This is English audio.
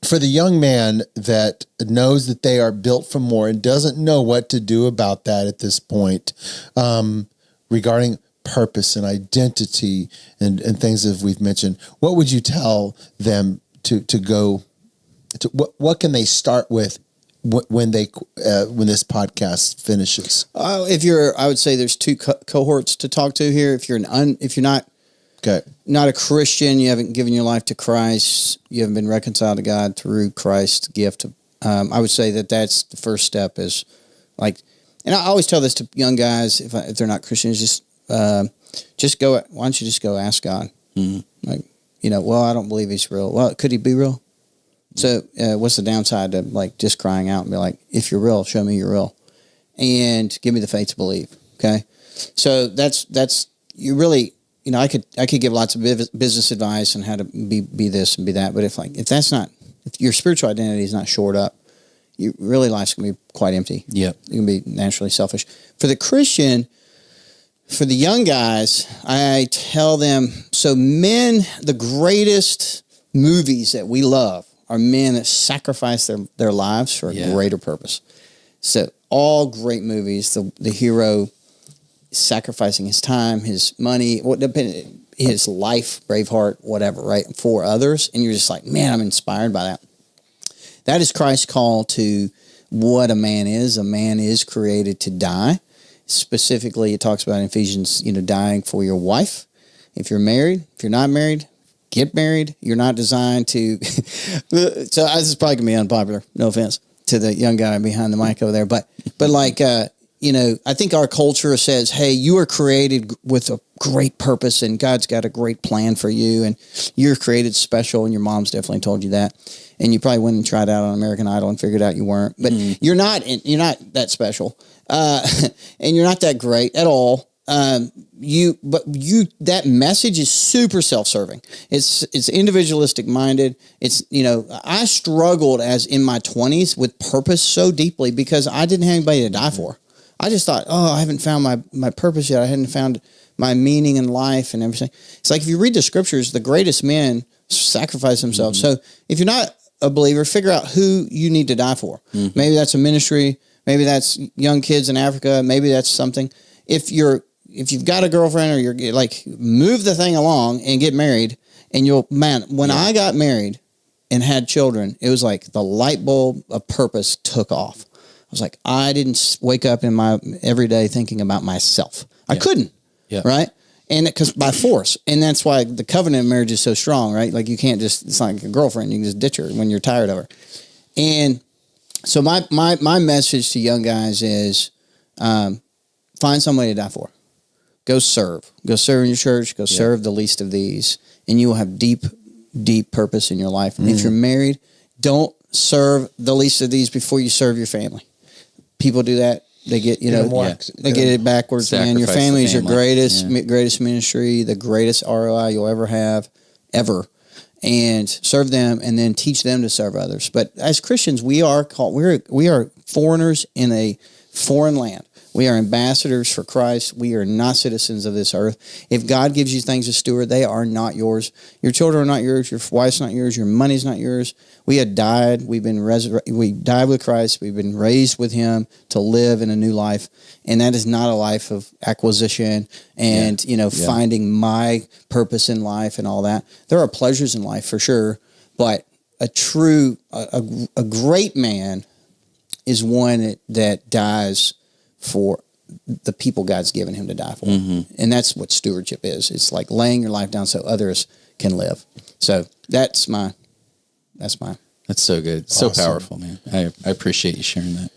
for the young man that knows that they are built for more and doesn't know what to do about that at this point, regarding purpose and identity and things that we've mentioned, what would you tell them to go to? What can they start with when this podcast finishes? I would say there's two cohorts to talk to here. If you're not a Christian, you haven't given your life to Christ, you haven't been reconciled to God through Christ's gift. I would say that's the first step. Is like, and I always tell this to young guys if they're not Christians, just go. Why don't you just go ask God? Mm-hmm. Like, well, I don't believe He's real. Well, could He be real? So what's the downside to like just crying out and be like, if you're real, show me you're real, and give me the faith to believe. Okay, so that's you really. I could give lots of business advice on how to be this and be that, but if your spiritual identity is not shored up, life's gonna be quite empty. Yeah, you're gonna be naturally selfish. For the Christian, for the young guys, I tell them, so men, the greatest movies that we love are men that sacrifice their lives for a greater purpose. So all great movies, the hero sacrificing his time, his money, his life, Braveheart, whatever, right, for others, and you're just like, man, I'm inspired by that. That is Christ's call to what a man is. A man is created to die. Specifically, it talks about in Ephesians, dying for your wife. If you're married, if you're not married, get married. You're not designed to. So this is probably gonna be unpopular. No offense to the young guy behind the mic over there, but like. I think our culture says, hey, you are created with a great purpose and God's got a great plan for you and you're created special, and your mom's definitely told you that. And you probably went and tried out on American Idol and figured out you weren't. But you're not that special. And you're not that great at all. That message is super self-serving. It's individualistic minded. It's, I struggled in my 20s with purpose so deeply because I didn't have anybody to die for. I just thought, I haven't found my purpose yet. I hadn't found my meaning in life and everything. It's like if you read the scriptures, the greatest men sacrifice themselves. Mm-hmm. So if you're not a believer, figure out who you need to die for. Mm-hmm. Maybe that's a ministry. Maybe that's young kids in Africa. Maybe that's something. If you've got a girlfriend or you're like, move the thing along and get married. And when I got married and had children, it was like the light bulb of purpose took off. I was like, I didn't wake up in my every day thinking about myself. I couldn't, right? And because by force. And that's why the covenant of marriage is so strong, right? Like you can't it's not like a girlfriend. You can just ditch her when you're tired of her. And so my message to young guys is find somebody to die for. Go serve. Go serve in your church. Go serve the least of these. And you will have deep, deep purpose in your life. And if you're married, don't serve the least of these before you serve your family. People do that. They get, they get it backwards, man. Your family is your greatest ministry, the greatest ROI you'll ever have, ever. And serve them and then teach them to serve others. But as Christians, we are foreigners in a foreign land. We are ambassadors for Christ. We are not citizens of this earth. If God gives you things to steward, they are not yours. Your children are not yours. Your wife's not yours. Your money's not yours. We had died. We died with Christ. We've been raised with Him to live in a new life. And that is not a life of acquisition and, finding my purpose in life and all that. There are pleasures in life for sure, but a great man is one that dies for the people God's given him to die for. Mm-hmm. And that's what stewardship is. It's like laying your life down so others can live. So that's so good. Awesome. So powerful, man. I appreciate you sharing that.